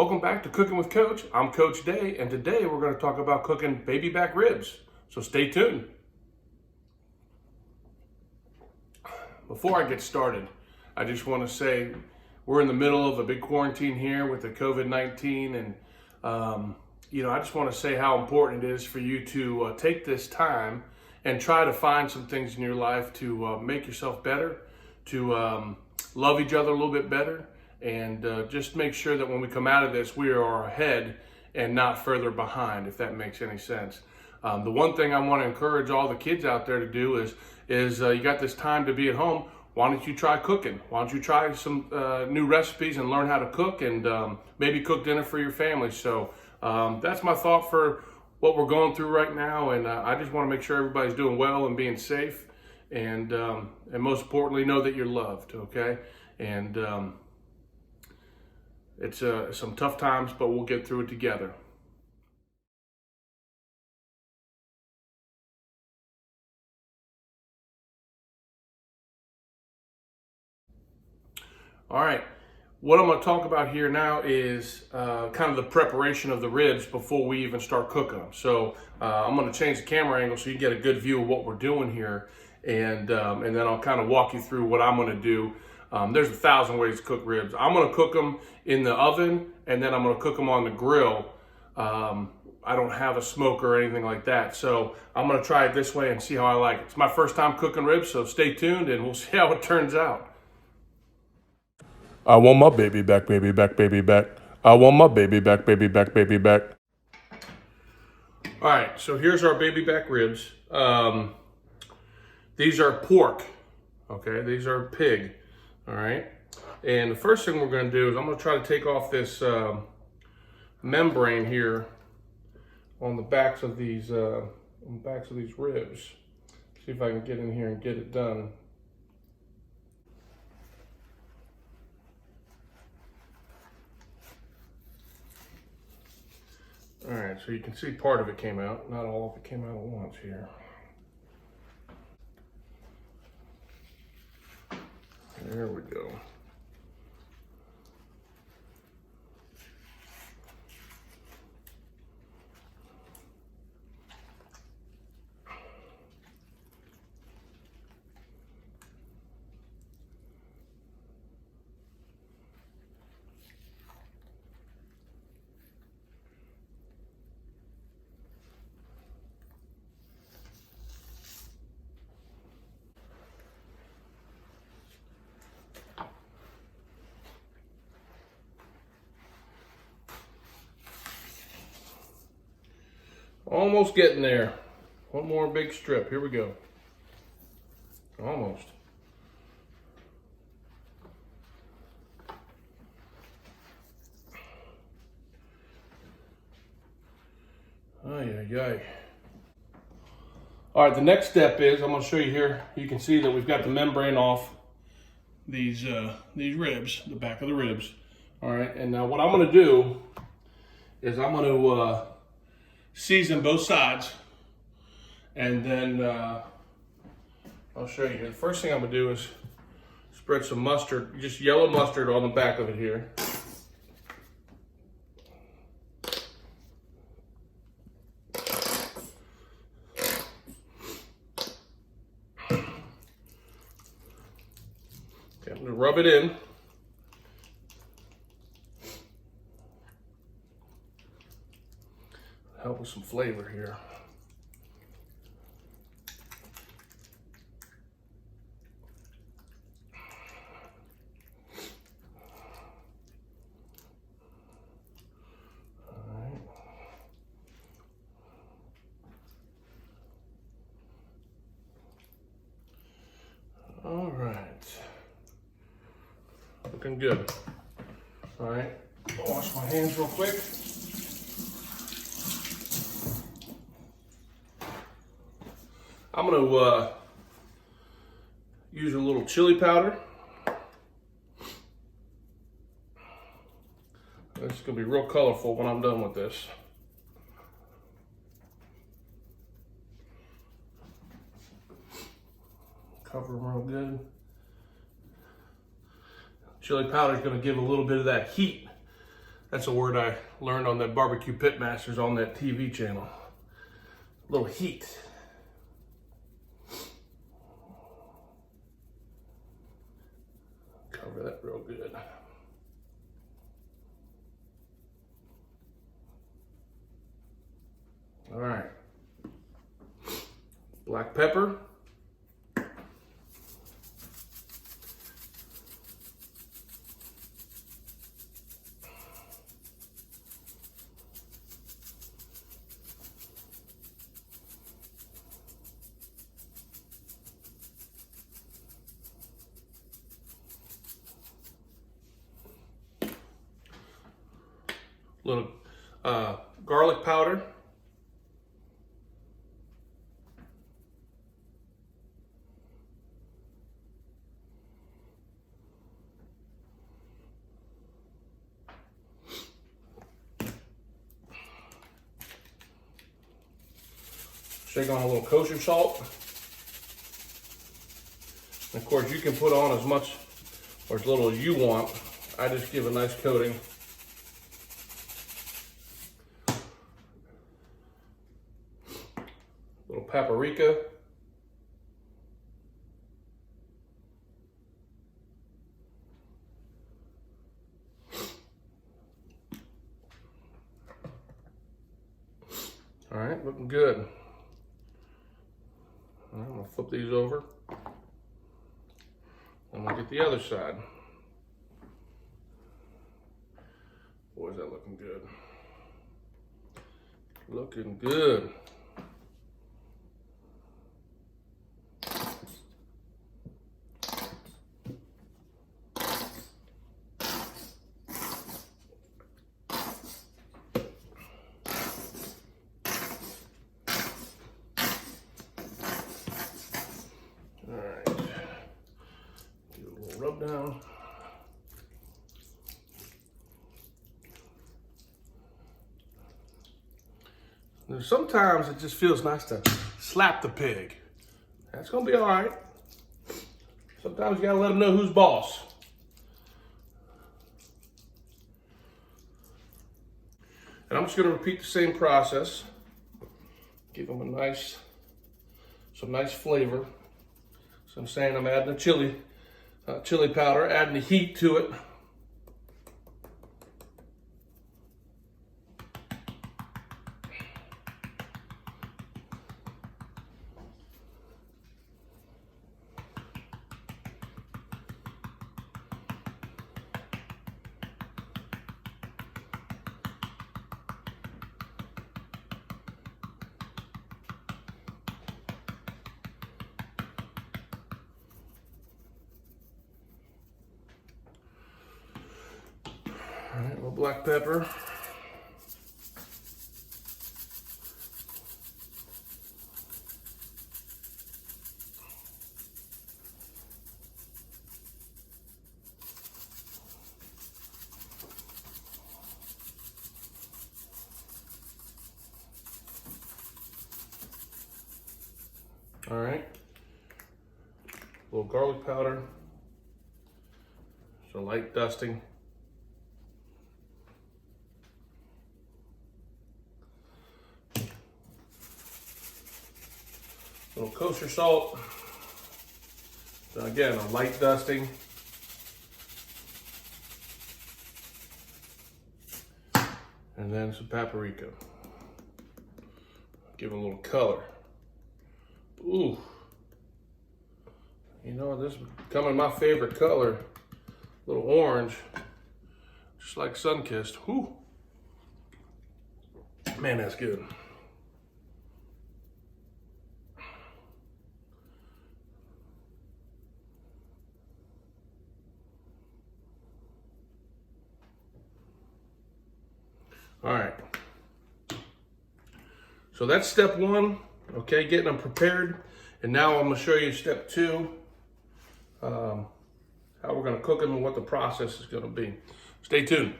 Welcome back to Cooking with Coach. I'm Coach Day, and today we're going to talk about cooking baby back ribs. So stay tuned. Before I get started, I just want to say we're in the middle of a big quarantine here with the COVID-19, and I just want to say how important it is for you to take this time and try to find some things in your life to make yourself better, to love each other a little bit better, and just make sure that when we come out of this, we are ahead and not further behind, if that makes any sense. The one thing I want to encourage all the kids out there to do is you got this time to be at home. Why don't you try cooking? Why don't you try some new recipes and learn how to cook, and maybe cook dinner for your family? So that's my thought for what we're going through right now, and I just want to make sure everybody's doing well and being safe, and most importantly, know that you're loved. Okay, and it's some tough times, but we'll get through it together. All right, what I'm going to talk about here now is kind of the preparation of the ribs before we even start cooking them. So I'm going to change the camera angle so you get a good view of what we're doing here, and then I'll kind of walk you through what I'm going to do. There's 1,000 ways to cook ribs. I'm going to cook them in the oven, and then I'm going to cook them on the grill. I don't have a smoker or anything like that, so I'm going to try it this way and see how I like it. It's my first time cooking ribs, so stay tuned and we'll see how it turns out. I want my baby back, baby back, baby back. I want my baby back, baby back, baby back. All right, so here's our baby back ribs. These are pork, okay? These are pig, all right? And the first thing we're gonna do is I'm gonna try to take off this membrane here on the backs of these ribs. See if I can get in here and get it done. All right, so you can see part of it came out. Not all of it came out at once here. There we go. Almost getting there. One more big strip. Here we go. Almost. Ay, ay, ay. All right, the next step is I'm going to show you here. You can see that we've got the membrane off these ribs, the back of the ribs. All right, and now what I'm going to do is I'm going to season both sides, and then I'll show you. The first thing I'm gonna do is spread some mustard, just yellow mustard on the back of it here. Okay, I'm gonna rub it in. Help with some flavor here. All right. Looking good. All right, wash my hands real quick. I'm gonna use a little chili powder. It's gonna be real colorful when I'm done with this. Cover them real good. Chili powder is gonna give a little bit of that heat That's a word I learned on that Barbecue Pitmasters on that TV channel. A little heat. Cover that real good. All right. Black pepper. Little garlic powder. Shake on a little kosher salt. And of course, you can put on as much or as little as you want. I just give a nice coating. Little paprika. All right, looking good. All right, I'm gonna flip these over. I'm gonna get the other side. Boy, is that looking good. Looking good. Rub down. And sometimes it just feels nice to slap the pig. That's gonna be all right. Sometimes you gotta let them know who's boss. And I'm just gonna repeat the same process. Give them some nice flavor. So I'm saying I'm adding a chili powder, adding the heat to it. All right, a little black pepper. All right, a little garlic powder. So light dusting. Little kosher salt. So again, a light dusting. And then some paprika. Give it a little color. Ooh. You know, this is becoming my favorite color. A little orange. Just like sun-kissed. Whew. Man, that's good. All right, so that's step one, okay, getting them prepared. And now I'm gonna show you step two, how we're gonna cook them and what the process is gonna be. Stay tuned.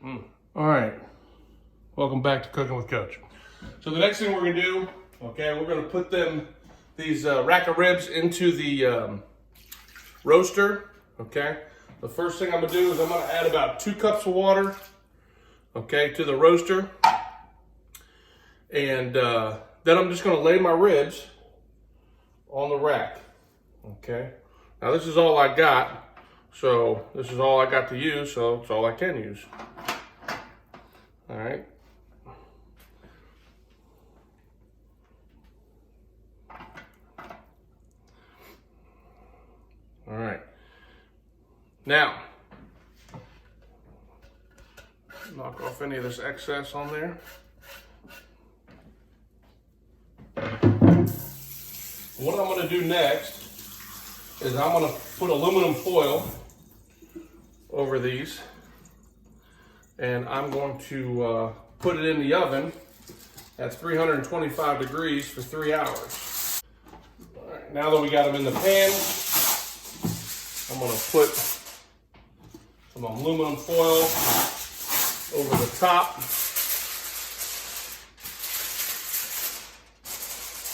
All right, welcome back to Cooking with Coach. So the next thing we're gonna do, okay, we're gonna put them these rack of ribs into the roaster, okay? The first thing I'm gonna do is I'm gonna add about 2 cups of water, okay, to the roaster. And then I'm just gonna lay my ribs on the rack, okay? Now this is all I got, so this is all I got to use, so it's all I can use. All right. All right. Now, knock off any of this excess on there. What I'm going to do next is I'm going to put aluminum foil over these, and I'm going to put it in the oven at 325 degrees for 3 hours. All right, now that we got them in the pan, I'm going to put some aluminum foil over the top.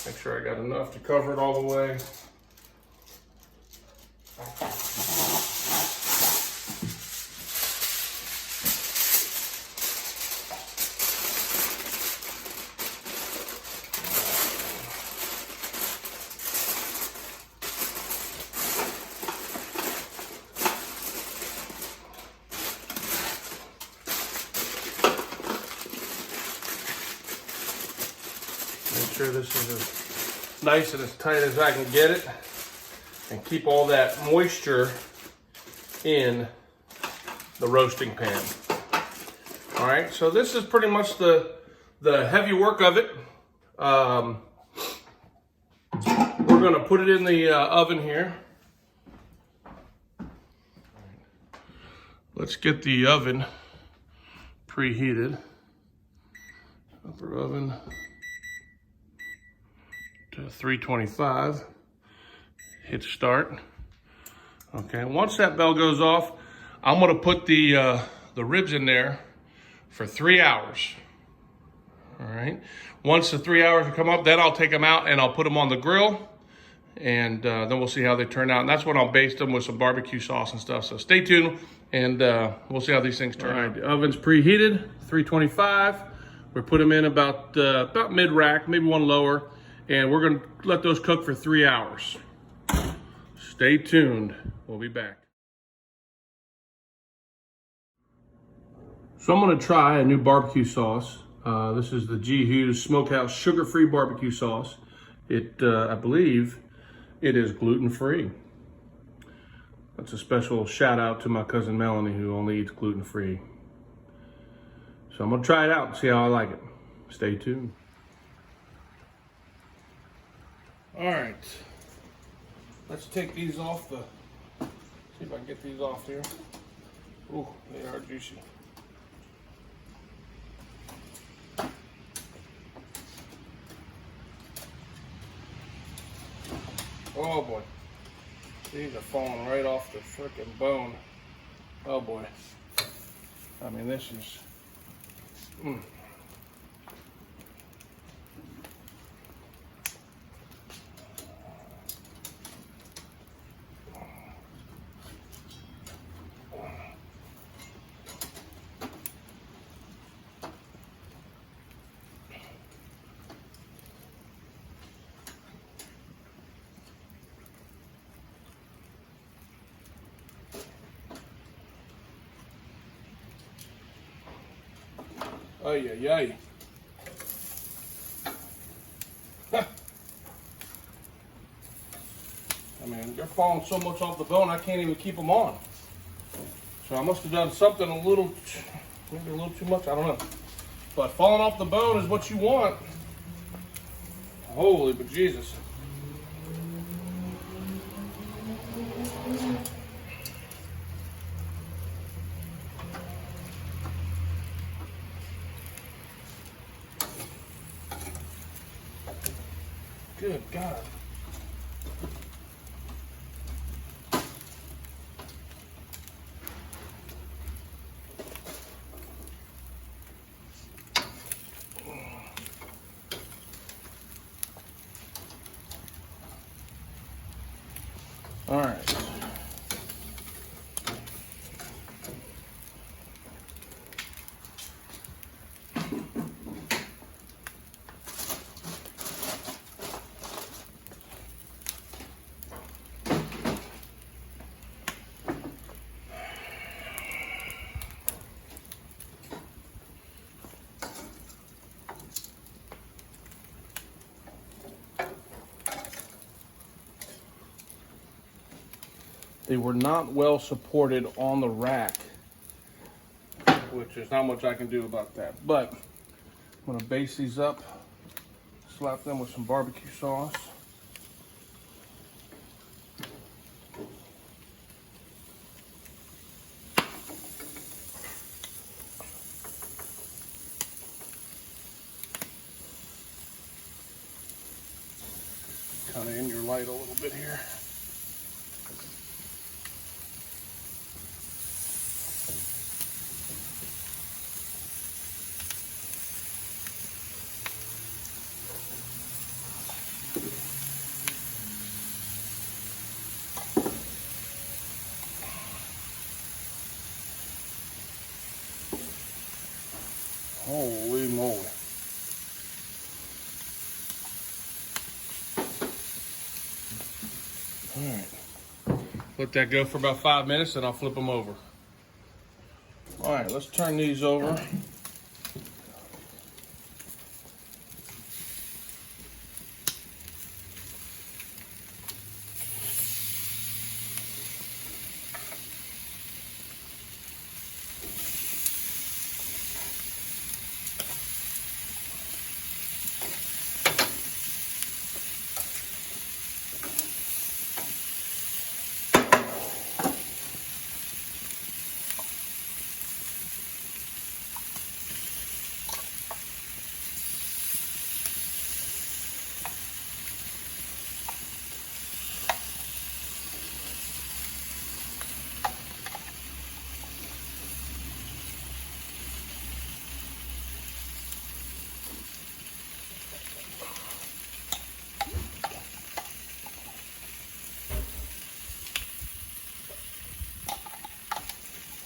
Make sure I got enough to cover it all the way. Make sure this is as nice and as tight as I can get it, and keep all that moisture in the roasting pan. All right, so this is pretty much the heavy work of it. We're gonna put it in the oven here. Let's get the oven preheated. Upper oven to 325. Hit start. Okay, once that bell goes off, I'm gonna put the ribs in there for 3 hours. All right, once the 3 hours come up, then I'll take them out and I'll put them on the grill, and then we'll see how they turn out. And that's when I'll baste them with some barbecue sauce and stuff. So stay tuned, and we'll see how these things turn out. The oven's preheated, 325. We put them in about mid-rack, maybe one lower, and we're gonna let those cook for 3 hours. Stay tuned, we'll be back. So I'm gonna try a new barbecue sauce. This is the G. Hughes Smokehouse Sugar-Free Barbecue Sauce. I believe it is gluten-free. That's a special shout out to my cousin Melanie, who only eats gluten-free. So I'm gonna try it out and see how I like it. Stay tuned. All right, let's take these off see if I can get these off here. Ooh, they are juicy. Oh boy, these are falling right off the frickin' bone. Oh boy, I mean this is, ay, ay, ay. I mean, they're falling so much off the bone, I can't even keep them on. So I must have done something maybe a little too much, I don't know. But falling off the bone is what you want. Holy bejesus. Good God. All right. They were not well supported on the rack, which there's not much I can do about that. But I'm gonna base these up, slap them with some barbecue sauce. Kind of in your light a little bit here. Holy moly. All right. Let that go for about 5 minutes and I'll flip them over. All right, let's turn these over.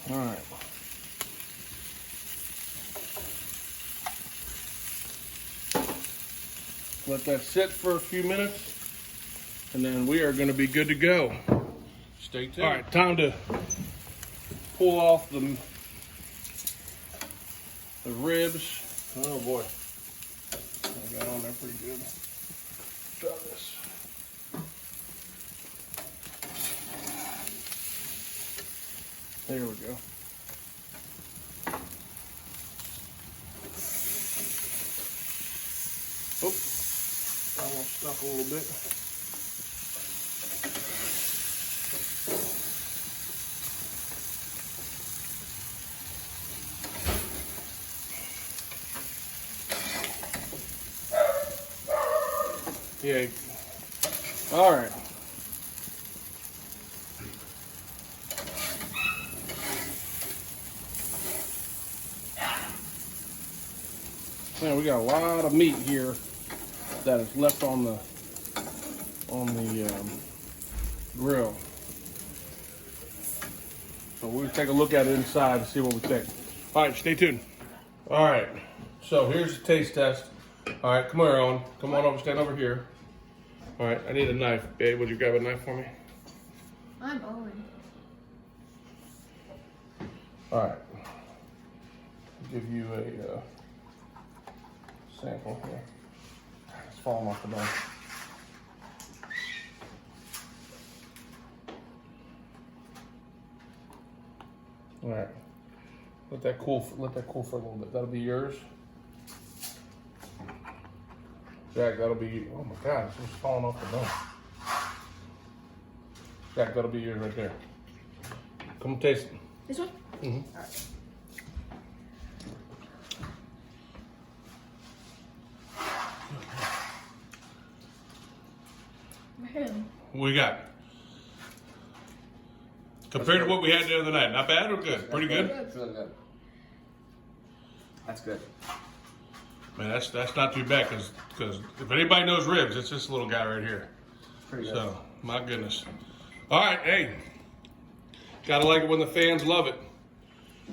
All right. Let that sit for a few minutes, and then we are going to be good to go. Stay tuned. All right, time to pull off the ribs. Oh boy, I got on there pretty good. Try this. There we go. Oh, almost stuck a little bit. Yeah. All right. Man, we got a lot of meat here that is left on the grill. So we'll take a look at it inside and see what we think. All right, stay tuned. All right, so here's the taste test. All right, come here, Owen. Come on over, stand over here. All right, I need a knife. Babe, would you grab a knife for me? I'm Owen. All right. I'll give you a sample here. It's falling off the bone. All right. Let that cool for a little bit. That'll be yours. Jack, that'll be, oh my God, it's just falling off the bone. Jack, that'll be yours right there. Come taste it. This one? Mm-hmm. All right. What we got? Compared to what we had the other night, not bad or good? Pretty good? It's really good. That's good. Man, that's not too bad because if anybody knows ribs, it's this little guy right here. Pretty good. So, my goodness. All right, hey, gotta like it when the fans love it.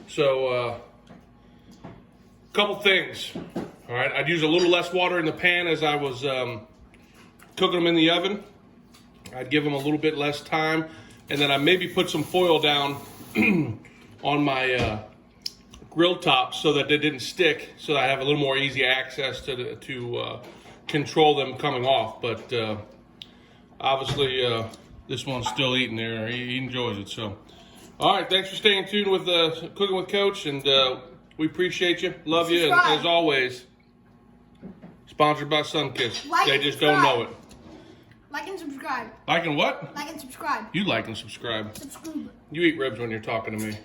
So, couple things. All right, I'd use a little less water in the pan as I was cooking them in the oven. I'd give them a little bit less time, and then I maybe put some foil down on my grill top so that they didn't stick, so that I have a little more easy access to control them coming off. But obviously, this one's still eating there. He enjoys it. So, all right, thanks for staying tuned with Cooking with Coach, and we appreciate you, love you, and as always, sponsored by Sunkiss. Like they and just subscribe. don't know it. Like and subscribe. Like and what? Like and subscribe. You like and subscribe. Subscribe. You eat ribs when you're talking to me.